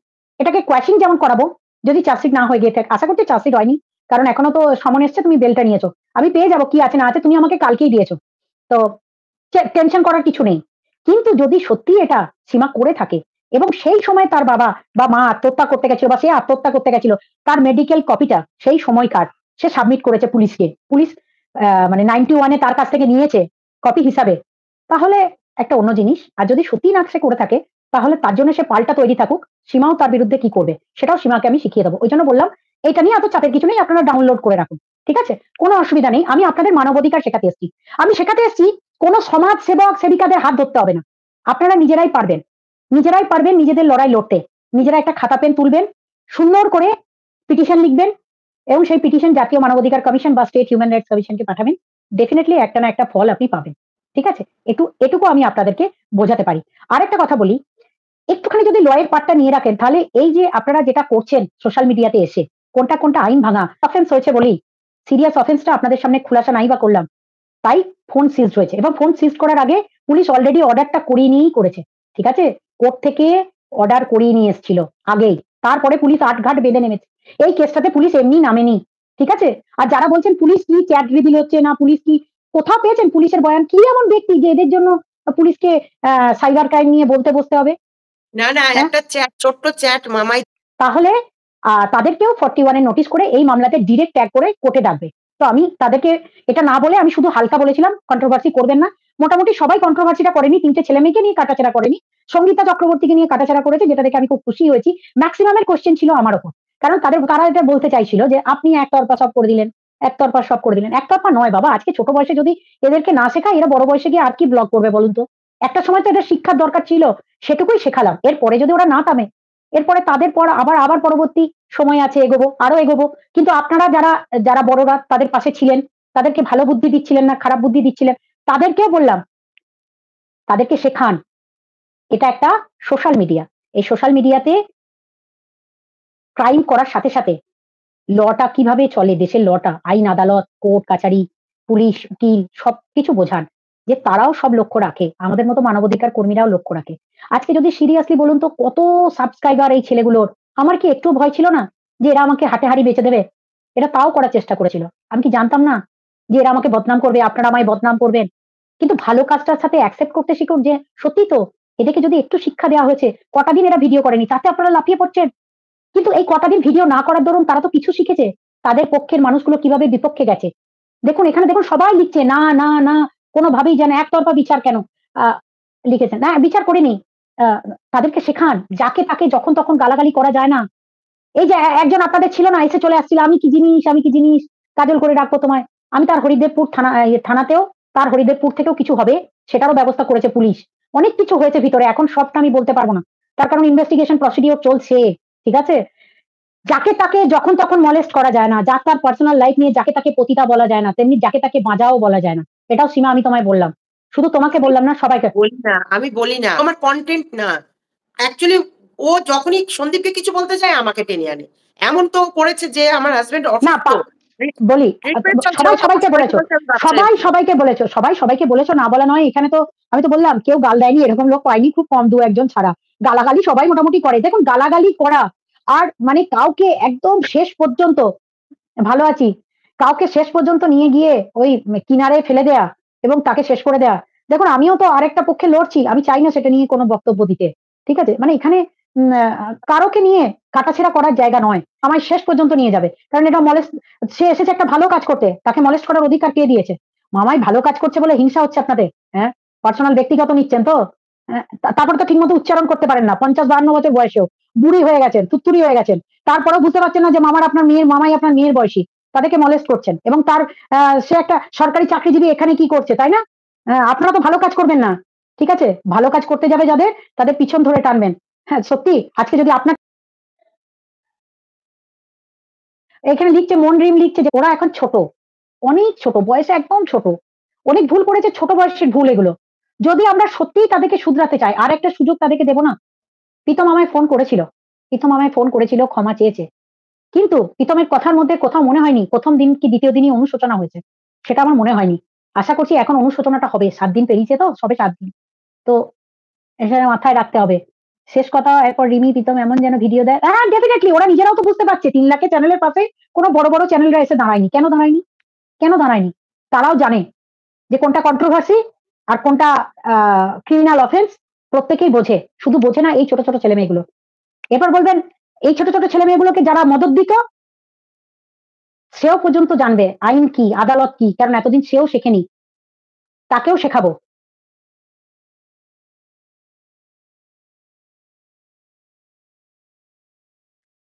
এটাকে কোয়াশিং যেমন করাবো, যদি চার্জশিট না হয়ে গিয়ে থাকে। আশা করছি চার্জশিট হয়নি। কারণ এখনো তো সমন এসছে, তুমি বেলটা নিয়েছো। আমি পেয়ে যাবো কি আছে না আছে, তুমি আমাকে কালকেই দিয়েছো। তো টেনশন করার কিছু নেই। কিন্তু যদি সত্যি এটা সীমা করে থাকে এবং সেই সময় তার বাবা বা মা আত্মহত্যা করতে গেছিল বা সে আত্মহত্যা করতে গেছিল, তার মেডিকেল কপিটা সেই সময়কার সে সাবমিট করেছে পুলিশকে। পুলিশ মানে 91 তার কাছ থেকে নিয়েছে কপি হিসাবে। তাহলে একটা অন্য জিনিস। আর যদি সত্যি না সে করে থাকে, তাহলে তার জন্য সে পাল্টা তৈরি থাকুক। সীমাও তার বিরুদ্ধে কি করবে সেটাও সীমাকে আমি শিখিয়ে দেবো। ওই জন্য বললাম, এটা নিয়ে এত চাপের কিছু নেই, আপনারা ডাউনলোড করে রাখুন। ঠিক আছে? কোনো অসুবিধা নেই। আমি আপনাদের মানবাধিকার শেখাতে এসেছি। আমি শেখাতে এসেছি কোন সমাজ সেবক সেবিকাদের হাত ধরতে হবে না। আপনারা নিজেরাই পারবেন। নিজেরাই পারবেন নিজেদের লড়াই লড়তে। নিজেরা একটা খাতা পেন তুলবেন, সুন্দর করে পিটিশন লিখবেন এবং সেই পিটিশন জাতীয় মানবাধিকার কমিশন বা স্টেট হিউম্যান রাইটস কমিশনকে পাঠাবেন। ডেফিনিটলি একটা না একটা ফল আপনি পাবেন। ঠিক আছে? এটুকু আমি আপনাদেরকে বোঝাতে পারি। আরেকটা কথা বলি, একটুখানি যদি লয়ের পার্টটা নিয়ে রাখেন, তাহলে এই যে আপনারা যেটা করছেন সোশ্যাল মিডিয়াতে এসে, কোনটা কোনটা আইন ভাঙা অফেন্স হয়েছে বলেই, সিরিয়াস অফেন্সটা আপনাদের সামনে খুলাসা নাই বা করলাম, তাই ফোন সিজড হয়েছে এবং ফোন সিজড করার আগে পুলিশ অলরেডি অর্ডারটা করিয়ে নিয়েই করেছে। ঠিক আছে? কোর্ট থেকে অর্ডার করিয়ে নিয়ে এসেছিল আগেই। তারপরে পুলিশ আটঘাট বেঁধে নেমেছে। এই কেসটাতে পুলিশ এমনি নামেনি। ঠিক আছে? আর যারা বলছেন পুলিশ কি চ্যাট রিভিল হচ্ছে না, পুলিশ কি কোথাও পেয়েছেন পুলিশের বয়ান? কি এমন ব্যক্তি যে এদের জন্য পুলিশকে সাইবার ক্রাইম নিয়ে বলতে বসতে হবে? না, না, হ্যাঁ? একটা ছোট্ট চ্যাট মামাই তাহলে তাদেরকেও 41 এ নোটিশ করে এই মামলাতে ডিরেক্ট ট্যাগ করে কোর্টে ডাকবে। তো আমি তাদেরকে এটা না বলে আমি শুধু হালকা বলেছিলাম, কন্ট্রোভার্সি করবেন না। মোটামুটি সবাই কন্ট্রোভার্সিটা করেনি। ৩ টে ছেলেমেয়েকে নিয়ে কাটাছেঁড়া করেনি। সঙ্গীতা চক্রবর্তীকে নিয়ে কাটাছেঁড়া করেছে, যেটা দেখে আমি খুব খুশি হয়েছি। মেক্সিমাম এর কোয়েশ্চেন ছিল আমার উপর। কারণ তারা এটা বলতে চাইছিল যে আপনি একতরফা সব করে দিলেন, একতরফা সব করে দিলেন। একতরফা নয় বাবা, আজকে ছোট বয়সে যদি এদেরকে না শেখায়, এরা বড় বয়সে গিয়ে আর কি ব্লগ করবে বলুন তো? একটা সময় তো এদের শিক্ষার দরকার ছিল, সেটুকুই শেখালাম। এরপরে যদি ওরা না থামে, এরপরে তাদের পর আবার পরবর্তী সময় আছে, এগোবো, আরো এগোবো। কিন্তু আপনারা যারা বড়রা তাদের পাশে ছিলেন, তাদেরকে ভালো বুদ্ধি দিচ্ছিলেন না, খারাপ বুদ্ধি দিচ্ছিলেন, তাদেরকেও বললাম, তাদেরকে শেখান। এটা একটা সোশ্যাল মিডিয়া। এই সোশ্যাল মিডিয়াতে ক্রাইম করার সাথে সাথে লটা কিভাবে চলে, দেশের লটা, আইন আদালত, কোর্ট কাচারি, পুলিশ, উকিল সবকিছু বোঝান। যে তারাও সব লক্ষ্য রাখে। আমাদের মতো মানবাধিকার কর্মীরাও লক্ষ্য রাখে। আজকে যদি সিরিয়াসলি বলুন তো, কত সাবস্ক্রাইবার এই ছেলেগুলোর, আমার কি একটু ভয় ছিল না যে এরা আমাকে হাটে হাড়ি বেচে দেবে? এরা তাও করার চেষ্টা করেছিল। আমি কি জানতাম না যে এরা আমাকে বদনাম করবে, আপনারা আমায় বদনাম করবেন? কিন্তু ভালো কাজটার সাথে অ্যাকসেপ্ট করতে শিখুন যে সত্যি তো, এদেরকে যদি একটু শিক্ষা দেওয়া হয়েছে, কটা দিন এরা ভিডিও করেনি, তাতে আপনারা লাফিয়ে পড়ছেন। কিন্তু এই কটা দিন ভিডিও না করার দরুন তারা তো কিছু শিখেছে। তাদের পক্ষের মানুষগুলো কিভাবে বিপক্ষে গেছে। দেখুন এখানে দেখুন সবাই লিখছে না, না, না, কোনোভাবেই যেন একতরফা বিচার কেন? আ লিখেছেন। না বিচার করিনি। আ তাদেরকে শেখান। যাকে তাকে যখন তখন গালাগালি করা যায় না। এই যে একজন আপনাদের ছিল না, এসে চলে আসছিল, "আমি কি জিনিস, আমি কি জিনিস, কাজল করে রাখবো তোমায়।" আমি তার হরিদেবপুর থানাতেও, তার হরিদেবপুর থেকেও কিছু হবে, সেটারও ব্যবস্থা করেছে পুলিশ। অনেক কিছু হয়েছে ভিতরে। এখন সবটা আমি বলতে পারব না। তার কারণ ইনভেস্টিগেশন প্রসিডিওর চলছে। ঠিক আছে? যাকে তাকে যখন তখন মলেস্ট করা যায় না। যার তার পার্সোনাল লাইফ নিয়ে যাকে তাকে পতিতা বলা যায় না। তেমনি যাকে তাকে বাঁজাও বলা যায় না। এটাও সীমা আমি তোমায় বললাম। শুধু তোমাকে আমি বললাম না, সবাইকে। বলি না, আমি বলি না। আমার কনটেন্ট না। অ্যাকচুয়ালি ও যখনই সন্দীপকে কিছু বলতে চায় আমাকে টেনে আনে। এমন তো করেছে যে আমার হাসব্যান্ড না অসুস্থ। বলি, ট্রিটমেন্ট চলছে সবাই ও তখন সবাইকে সবাইকে বলেছো। বলছে আমি বাচ্চা সবাই সবাইকে বলেছো। সবাই সবাইকে বলেছো, না বলা নয়। এখানে তো আমি তো বললাম কেউ গাল দেয়নি, এরকম লোক পাইনি, খুব কম ২-১ জন ছাড়া। গালাগালি সবাই মোটামুটি করে। দেখুন গালাগালি করা আর মানে কাউকে একদম শেষ পর্যন্ত, ভালো আছি, কাউকে শেষ পর্যন্ত নিয়ে গিয়ে ওই কিনারে ফেলে দেয়া এবং তাকে শেষ করে দেয়া। দেখুন আমিও তো আরেকটা পক্ষে লড়ছি। আমি চাই না সেটা নিয়ে কোনো বক্তব্য দিতে। ঠিক আছে? মানে এখানে কারোকে নিয়ে কাটাছেঁড়া করার জায়গা নয়। আমায় শেষ পর্যন্ত নিয়ে যাবে। কারণ এটা সে এসেছে একটা ভালো কাজ করতে। তাকে মলেস্ট করার অধিকার কে দিয়েছে? মামাই ভালো কাজ করছে বলে হিংসা হচ্ছে আপনাদের। হ্যাঁ? পার্সোনাল ব্যক্তিগত নিচ্ছেন তো? তারপরে তো ঠিকমতো উচ্চারণ করতে পারেন না। ৫০-৫২ বছর বয়সেও। বুড়ি হয়ে গেছেন, থুত্তুরি হয়ে গেছেন। তারপরেও বুঝতে পারছেন না যে মামাই আপনার মেয়ের বয়সী। তাদেরকে মলেস্ট করছেন এবং তার সে একটা সরকারি চাকরিজীবী এখানে কি করছে, তাই না? আপনারা তো ভালো কাজ করবেন না। ঠিক আছে? ভালো কাজ করতে যাবে যাদের, তাদের পিছন ধরে টানবেন। হ্যাঁ, সত্যি আজকে যদি আপনার এখানে লিখছে মনরিম লিখছে যে ওরা এখন ছোট। অনেক ছোট, বয়সে একদম ছোট। অনেক ভুল করেছে, ছোট বয়সের ভুল এগুলো। যদি আমরা সত্যিই তাদেরকে শুধরাতে চাই, আরেকটা সুযোগ তাদেরকে দেব না? প্রীতম আমায় ফোন করেছিল। প্রীতম আমায় ফোন করেছিল, ক্ষমা চেয়েছে। কিন্তু প্রীতমের কথার মধ্যে কোথাও মনে হয়নি ১ম দিন কি ২য় দিনই অনুশোচনা হয়েছে। সেটা আমার মনে হয়নি। আশা করছি এখন অনুশোচনাটা হবে। ৭ দিন পেরিয়েছে তো, সবে ৭ দিন। তো এটা মাথায় রাখতে হবে। শেষ কথা এরপর রিমি প্রীতম এমন যেন ভিডিও দেয়। হ্যাঁ, ডেফিনিটলি ওরা নিজেরাও তো বুঝতে পারছে ৩ লাখের চ্যানেলের পাশে কোন বড় চ্যানেলরা এসে দাঁড়ায়নি। কেন দাঁড়ায়নি? কেন দাঁড়ায়নি? তারাও জানে যে কোনটা কন্ট্রোভার্সি আর কোনটা আ ক্রিমিনাল অফেন্স প্রত্যেকেই বোঝে। শুধু বোঝে না এই ছোট ছেলেমেয়েগুলো। এরপর বলবেন এই ছোট ছেলেমেয়েগুলোকে যারা মদদ দিত, সেও পর্যন্ত জানবে আইন কি, আদালত কি। কারণ এতদিন সেও শেখেনি। তাকেও শেখাবো।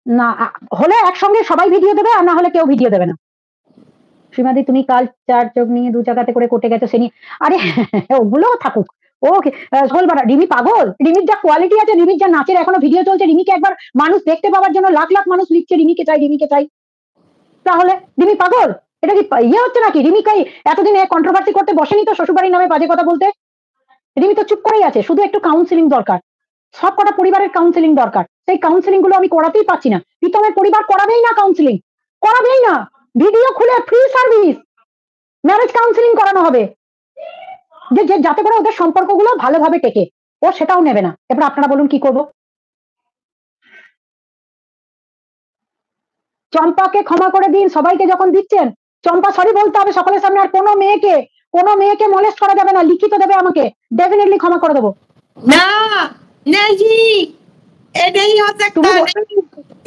না হলে একসঙ্গে সবাই ভিডিও দেবে আর না হলে কেউ ভিডিও দেবে না। সীমাদি তুমি কাল ৪ চোখ নিয়ে ২ জায়গাতে করে কোর্টে গেছো সে নিয়ে আরে ওগুলোও থাকুক। ওকে বলবা রিমি পাগল। রিমির যা কোয়ালিটি আছে, রিমির যা নাচের এখনো ভিডিও চলছে, রিমিকে একবার মানুষ দেখতে পাওয়ার জন্য লাখ মানুষ লিখছে রিমিকে চাই, রিমিকে চাই। তাহলে রিমি পাগল? এটা কি ইয়ে হচ্ছে নাকি? রিমি কাই এতদিন কন্ট্রোভার্সি করতে বসেনি তো শ্বশুরবাড়ির নামে বাজে কথা বলতে? রিমি তো চুপ করেই আছে। শুধু একটু কাউন্সেলিং দরকার। সবকটা পরিবারের কাউন্সেলিং দরকার। সেই কাউন্সেলিং গুলো আমি করাতেই পারছি না। প্রীতমের পরিবার করাবেই না কাউন্সেলিং। করাবেই না। ভিডিও খুলে ফ্রি সার্ভিস ম্যারেজ কাউন্সেলিং করানো হবে। যাতে করে ওদের সম্পর্কগুলো ভালোভাবে টেকে। ও সেটাও নেবে না। এবার আপনারা বলুন কি করব? চম্পাকে ক্ষমা করে দিন। সবাইকে যখন দিচ্ছেন, চম্পা সরি বলতে হবে সকলের সামনে। আর কোনো মেয়েকে মলেস্ট করা যাবে না। লিখিত দেবে আমাকে। ডেফিনিটলি ক্ষমা করে দেবো। ना नहीं ये नहीं हो सकता তুমি नहीं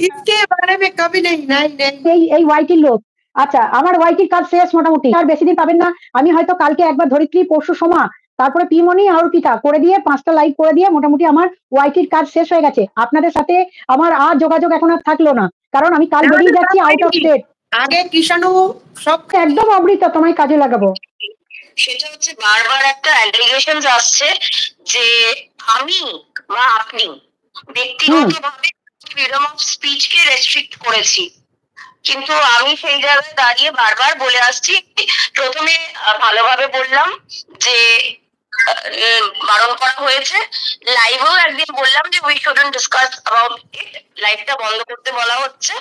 इसके बारे में कभी नहीं नहीं नहीं এই ওয়াইটির লোক। আচ্ছা, আমার ওয়াইটির কাজ শেষ মোটামুটি। আর বেশি দিন পাবেন না। আমি হয়তো কালকে একবার ধরিত্রী, পরশু সোমা, তারপরে পিমনি, অর্পিতা করে দিয়ে ৫ টা লাইভ করে দিয়ে মোটামুটি আমার ওয়াইটির কাজ শেষ হয়ে গেছে। আপনাদের সাথে আমার আর যোগাযোগ এখন আর থাকলো না। কারণ আমি কাল বেরিয়ে যাচ্ছি আউট অফ স্টেট। আগে কৃষাণু সব একদম অমৃতা, তোমায় কাজে লাগাবো। সেটা হচ্ছে বারবার একটা অ্যালিগেশনস আসছে যে আমি বা আপনি ব্যক্তিগতভাবে freedom of speech K restrict করেছি। কিন্তু আমি সেই জায়গায় দাঁড়িয়ে বারবার বলে আসছি, প্রথমে ভালোভাবে বললাম যে বারণ করা হয়েছে। লাইভেও একদিন বললাম যে we shouldn't discuss about it, লাইভটা বন্ধ করতে বলা হচ্ছে।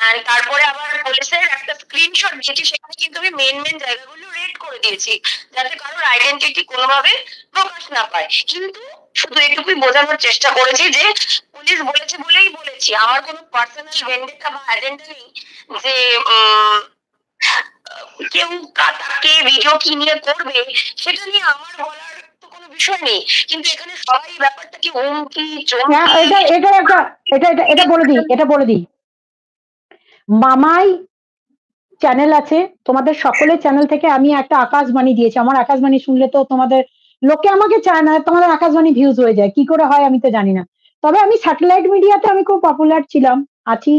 আর তারপরে আবার পুলিশের একটা স্ক্রিনশট দিয়েছি, সেখানে কিন্তু আমি মেন জায়গাগুলো রেড করে দিয়েছি যাতে কারোর আইডেন্টিটি কোনোভাবে প্রকাশ না পায়। কিন্তু শুধু এটুকুই বোঝানোর চেষ্টা করেছি যে পুলিশ বলেছে বলেই বলেছি, আমার কোনো পার্সোনাল ভেন্ডেটা বা এজেন্ডা নেই যে কেউ তাকে ভিডিও কি নিয়ে করবে সেটা নিয়ে আমার বলার তো কোনো বিষয় নেই। কিন্তু এখানে সবাই ব্যাপারটাকে হুমকি এটা বলে দিই মামাই চ্যানেল আছে, তোমাদের সকলের চ্যানেল থেকে আমি একটা আকাশবাণী দিয়েছি। আমার আকাশবাণী শুনলে তো তোমাদের লোকে আমাকে চায় না, তোমাদের আকাশবাণী ভিউজ হয়ে যায়। কি করে হয় আমি তো জানি না। তবে আমি স্যাটেলাইট মিডিয়াতে আমি খুব পপুলার ছিলাম, আছি,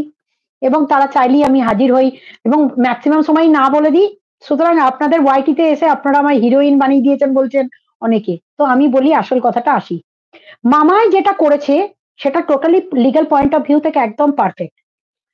এবং তারা চাইলেই আমি হাজির হই এবং ম্যাক্সিমাম সময় না বলে দিই। সুতরাং আপনাদের ওয়াইটিতে এসে আপনারা আমায় হিরোইন বানিয়ে দিয়েছেন বলছেন অনেকে। তো আমি বলি আসল কথাটা আসি। মামাই যেটা করেছে সেটা totally legal point of view থেকে একদম পারফেক্ট।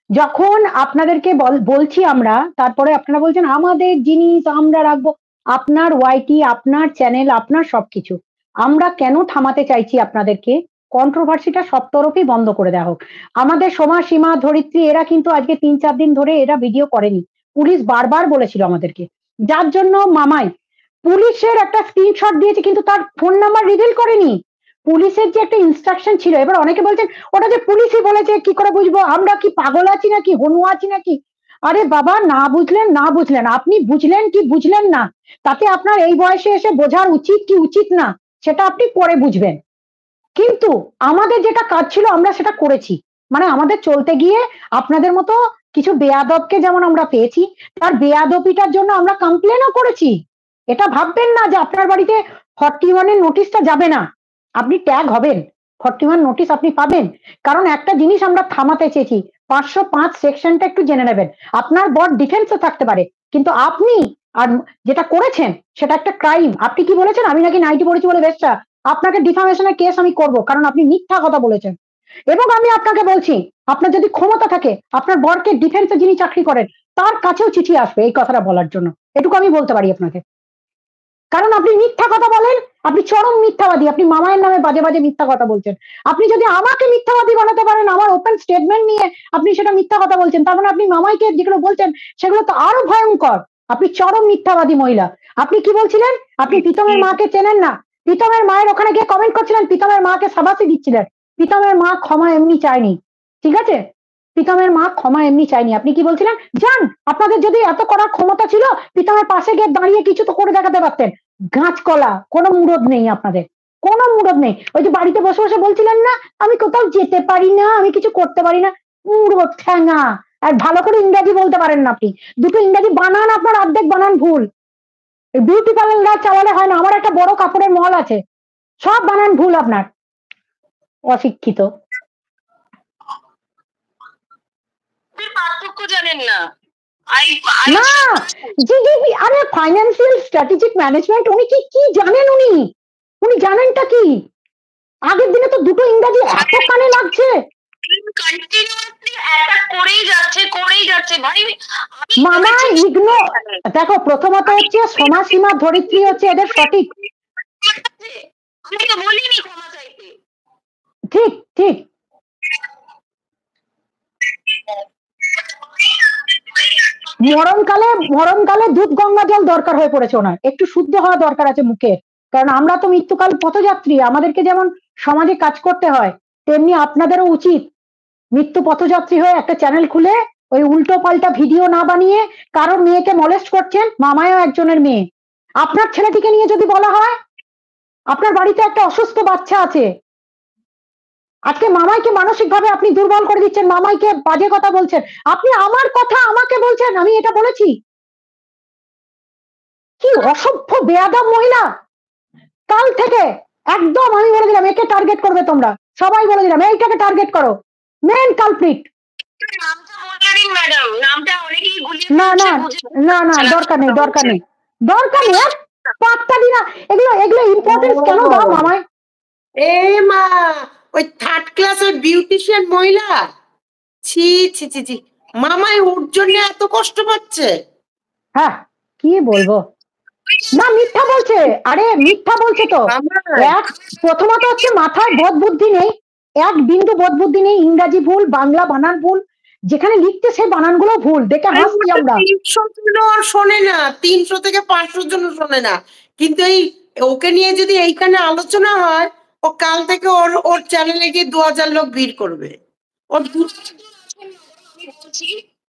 যখন আপনাদেরকে বলছি আমরা, তারপরে আপনারা বলছেন আমাদের জিনিস আমরা রাখবো। আপনার ওয়াইটি, আপনার চ্যানেল, আপনার সবকিছু। আমরা কেন থামাতে চাইছি আপনাদেরকে? কন্ট্রোভার্সিটা সব তরফেই বন্ধ করে দেওয়া হোক। আমাদের সোমা, সীমা, ধরিত্রী এরা কিন্তু আজকে ৩-৪ দিন ধরে এরা ভিডিও করেনি। পুলিশ বারবার বলেছিল আমাদেরকে। যার জন্য মামাই পুলিশের একটা স্ক্রিনশট দিয়েছে কিন্তু তার ফোন নাম্বার রিভিল করেনি। পুলিশের যে একটা ইনস্ট্রাকশন ছিল, এবার অনেকে বলছেন ওটা যে পুলিশই বলেছে কি করে বুঝবো? আমরা কি পাগল আছি নাকি, হনু আছি নাকি? আরে বাবা, না বুঝলেন। আপনি বুঝলেন কি বুঝলেন না, তাতে আপনার এই বয়সে এসে বোঝার উচিত কি উচিত না সেটা আপনি পরে বুঝবেন। কিন্তু আমাদের যেটা কাজ ছিল আমরা সেটা করেছি, মানে আমাদের চলতে গিয়ে আপনাদের মতো কিছু বেয়াদবকে যেমন আমরা পেয়েছি, তার বেয়াদবিটার জন্য আমরা কমপ্লেনও করেছি। এটা ভাববেন না যে আপনার বাড়িতে 41-এর নোটিশটা যাবে না, আপনি ট্যাগ হবেন, 41 নোটিশ আপনি পাবেন। কারণ একটা জিনিস আমরা থামাতে চেয়েছি, 505 সেকশনটা একটু জেনে নেবেন। আপনার বর ডিফেন্সে থাকতে পারে, কিন্তু আপনি আর যেটা করেছেন সেটা একটা ক্রাইম। আপনি কি বলেছেন, আমি নাকি নাইটি পড়েছি বলে বেশটা, আপনাকে ডিফামেশনের কেস আমি করব, কারণ আপনি মিথ্যা কথা বলেছেন। এবং আমি আপনাকে বলছি, আপনার যদি ক্ষমতা থাকে আপনার বরকে ডিফেন্সে যিনি চাকরি করেন তার কাছেও চিঠি আসবে এই কথাটা বলার জন্য, এটুকু আমি বলতে পারি আপনাকে। কারণ আপনি মিথ্যা কথা বলেন, আপনি চরম মিথ্যাবাদী, আপনি মামায়ের নামে বাজে বাজে মিথ্যা কথা বলছেন। আপনি যদি আমাকে মিথ্যাবাদী বানাতে পারেন, আমার ওপেন স্টেটমেন্ট নিয়ে আপনি সেটা মিথ্যা কথা বলছেন, তার মানে আপনি মামাইকে যেগুলো বলছেন সেগুলো তো আরো ভয়ঙ্কর। আপনি চরম মিথ্যাবাদী মহিলা। আপনি কি বলছিলেন, আপনি প্রীতমের মাকে চেনেন না, প্রীতমের মায়ের ওখানে গিয়ে কমেন্ট করছিলেন, প্রীতমের মাকে শাবাশি দিচ্ছিলেন। প্রীতমের মা ক্ষমা এমনি চায়নি, ঠিক আছে, প্রীতমের মা ক্ষমা এমনি চায়নি। আপনি কি বলছিলেন, যান, আপনাদের যদি এত করার ক্ষমতা ছিল প্রীতমের পাশে গিয়ে দাঁড়িয়ে কিছু তো করে দেখাতে পারতেন। গাছকলা, কোনো মুরদ নেই আপনাদের, কোনো মুরদ নেই। ওই যে বাড়িতে বসে বসে বলছিলেন না আমি কোথাও যেতে পারি না, আমি কিছু করতে পারি না, মুরদ ঠ্যাঙা। আর ভালো করে ইংরাজি বলতে পারেন না আপনি, দুটো ইংরাজি বানান আপনার অর্ধেক বানান ভুল। বিউটি পার্লার চালালে হয় না, আমার একটা বড় কাপড়ের মল আছে, সব বানান ভুল আপনার, অশিক্ষিত। পার্থক্য জানেন না। না, জি জি, আরে ফাইন্যান্সিয়াল স্ট্র্যাটেজিক ম্যানেজমেন্ট উনি কি জানেন, উনি জানেনটা কি? আগের দিনে তো দুটো ইংরাজি এত কানে লাগছে। কন্টিনিউয়াসলি অ্যাটাক করেই যাচ্ছে ভাই। মামা ইগনো, দেখো প্রথমত হচ্ছে সমাসীমা ধরিত্রী হচ্ছে এদের সঠিক, আমি তো বলিনি ক্ষমা চাইতে। ঠিক ঠিক। মরণকালে দুধ গঙ্গা জল দরকার হয়ে পড়েছে ওনার, একটু শুদ্ধ হওয়া দরকার আছে মুখে। কারণ আমরা তো মৃত্যুকাল পথযাত্রী, আমাদেরকে যেমন সমাজে কাজ করতে হয় তেমনি আপনাদেরও উচিত মৃত্যু পথযাত্রী হয়ে একটা চ্যানেল খুলে ওই উল্টো পাল্টা ভিডিও না বানিয়ে কারো মেয়েকে মলেস্ট করছেন, মামায়ও একজনের মেয়ে। আপনার ছেলেটিকে নিয়ে যদি বলা হয়, আপনার বাড়িতে একটা অসুস্থ বাচ্চা আছে, আজকে মামাইকে মানসিক ভাবে আপনি দুর্বল করে দিচ্ছেন, মামাইকে বাজে কথা বলছেন, আপনি আমার কথা আমাকে বলছেন আমি এটা বলেছি? কি অসভ্য বেয়াদব মহিলা। কাল থেকে একদম আমি বলে দিলাম একে টার্গেট করবে তোমরা, সবাই বলে দিলাম এইটাকে টার্গেট করো, মেন কালপ্রিট। না না না না, দরকার নেই দরকার নেই দরকার নেই, পাত্তা দি না, এগুলো ইম্পর্টেন্স কেন দাও মামায়? এ মা, ওই থার্ড ক্লাসের বিউটিশিয়ান মহিলা, ছি ছি ছি ছি, মামাই ওর জন্য এত কষ্ট পাচ্ছে। হ্যাঁ কি বলবো, না মিথ্যা বলছে, আরে মিথ্যা বলছে তো। এক, প্রথমত হচ্ছে মাথায় বোধ বুদ্ধি নেই, এক বিন্দু বোধ বুদ্ধি নেই, ইংরাজি ভুল, বাংলা বানান ভুল, যেখানে লিখতে সেই বানানগুলো ভুল, দেখে হাসছি আমরা। 300 জন শোনে না, 300 থেকে 500 জন শোনে না, কিন্তু এই ওকে নিয়ে যদি এইখানে আলোচনা হয়, ও কাল থেকে ওর চ্যানেলে গিয়ে 2000 লোক ভিড় করবে। ওর আমি বলছি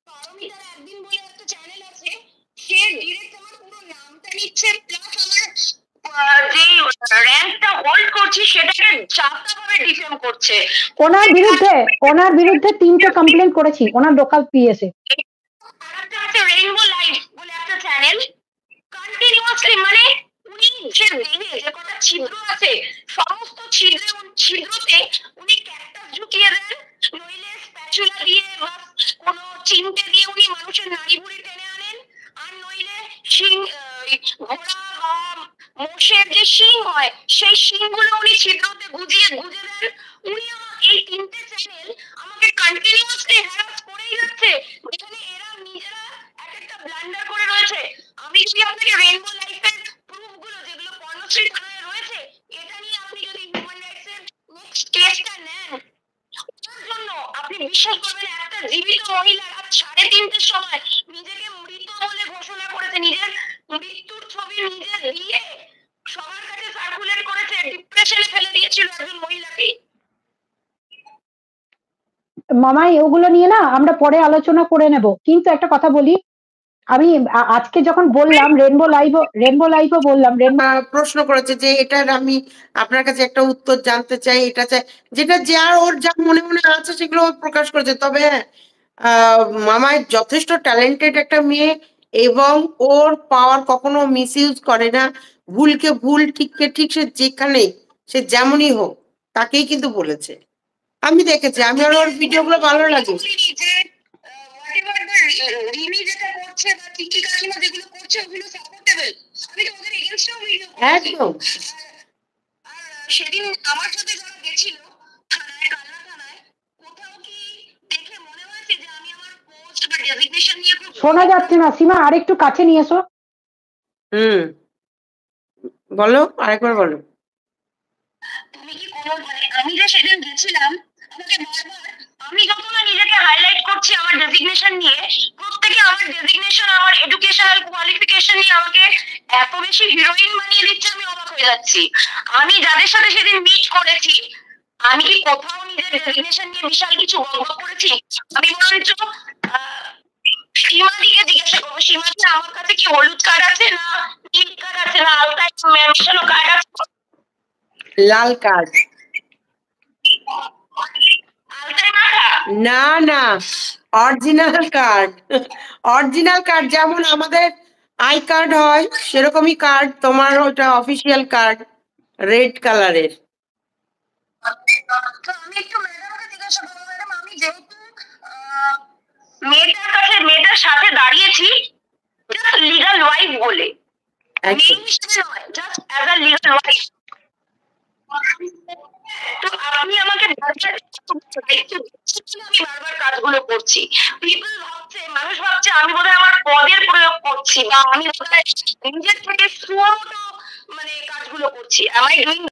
পারমিতার একদিন বলে একটা চ্যানেল আছে, সে ডিরেক্ট আমার পুরো নামটা নিচ্ছে, প্লাস আমার যে র্যাঙ্কটা হোল্ড করছি সেটাকে যাত্রাভাবে ডিফেম করছে। ওনার বিরুদ্ধে 3টে কমপ্লেন করেছি ওনার লোকাল পিএসএ। আরেকটা আছে রেইনবো লাইভ বলে একটা চ্যানেল, কন্টিনিউয়াসলি মানে উনি যে দেহে যে কটা ছিদ্র আছে সমস্ত ছিদ্রতে উনি ক্যাকটাস ঢুকিয়ে দেন, নইলে স্প্যাচুলা দিয়ে বা কোনো চিমটে দিয়ে উনি মানুষের নাড়ি ভুড়ি টেনে আনেন, আর নইলে শিং, ঘোড়া বা মোষের যে শিং হয় সেই শিংগুলো উনি ছিদ্রতে গুজে দেন। উনি এই 3টে চ্যানেল আমাকে কন্টিনিউয়াসলি হ্যারাস করেই যাচ্ছে, যেখানে এরা নিজেরা এক একটা ব্লান্ডার করে রয়েছে। আমি যদি আপনাকে রেইনবো লাইফের প্রুফ গুলো যেগুলো পর্ণশ্রী থানায় রয়েছে, এটা নিয়ে আপনি যদি হিউম্যান রাইটস এর নেক্সট কেসটা নেন, ওটার জন্য আপনি বিশ্বাস করবেন একটা জীবিত মহিলা রাত 3:30টার সময় নিজেকে মৃত বলে ঘোষণা করেছে, নিজের মৃত্যুর ছবি নিজে দিয়ে সবার কাছে সার্কুলেট করেছে, ডিপ্রেশনে ফেলে দিয়েছিল একজন মহিলাকে। মামাই ওগুলো নিয়ে না আমরা পরে আলোচনা করে নেব, কিন্তু একটা কথা বলি, আমি আজকে যখন বললাম রেনবো লাইভও বললাম, প্রশ্ন করেছে যে এটার আমি আপনার কাছে একটা উত্তর জানতে চাই, এটা চাই, যেটা ওর যা মনে মনে আছে সেগুলো ও প্রকাশ করেছে। তবে হ্যাঁ, মামাই যথেষ্ট ট্যালেন্টেড একটা মেয়ে এবং ওর পাওয়ার কখনো মিসইউজ করে না। ভুলকে ভুল, ঠিককে ঠিক, সে যেখানে সে যেমনই হোক তাকেই কিন্তু বলেছে। আমি দেখেছি, আমি ওর ভিডিওগুলো ভালো লাগে। একদম সেদিন আমার সাথে যারা গেছিল থানায়, কালনা থানায়, কোথাও কি দেখে মনে হয়েছে যে আমি আমার পোস্ট বা ডেজিগনেশন নিয়ে খুব শোনা যাচ্ছে না সীমা, আরেকটু কাছে নিয়ে এসো। বলো, আরেকবার বলো। তুমি কি কোনো আমি যে সেদিন গেছিলাম, আমাকে বারবার, আমি যত না নিজেকে হাইলাইট করছি আমার ডেজিগনেশন নিয়ে, প্রত্যেকে আমার ডেজিগনেশন, আমার এডুকেশনাল কোয়ালিফিকেশন নিয়ে আমাকে এত বেশি হিরোইন বানিয়ে দিচ্ছে, আমি অবাক হয়ে যাচ্ছি। আমি যাদের সাথে সেদিন মিট করেছি, আমি কি কোথাও নিজের ডেজিগনেশন নিয়ে বিশাল কিছু বকবক করেছি? আমি বরঞ্চ সীমাদিকে জিজ্ঞাসা করবো, সীমাদি আমার কাছে কি হলুদ কার্ড আছে, না নীল কার্ড আছে, না আলতায় মেশানো কার্ড আছে? লাল কার্ড। না না, অরিজিনাল কার্ড। অরিজিনাল কার্ড যেমন আমাদের আই কার্ড হয় সেরকমই কার্ড, তোমার ওটা অফিসিয়াল কার্ড, রেড কালারের। আমি একটু ম্যাডামকে জিজ্ঞাসা করবো, ম্যাডাম আমি যেহেতু মেয়েটার সাথে দাঁড়িয়েছি জাস্ট লিগাল ওয়াইফ বলে, মেয়ে হিসেবে নয়, just as a legal wife, তো আপনি আমাকে আমি বারবার কাজগুলো করছি, মানুষ ভাবছে আমি বোধহয় আমার পদের প্রয়োগ করছি, বা আমি বোধহয় নিজের থেকে সুমোটো মানে কাজগুলো করছি। Am I doing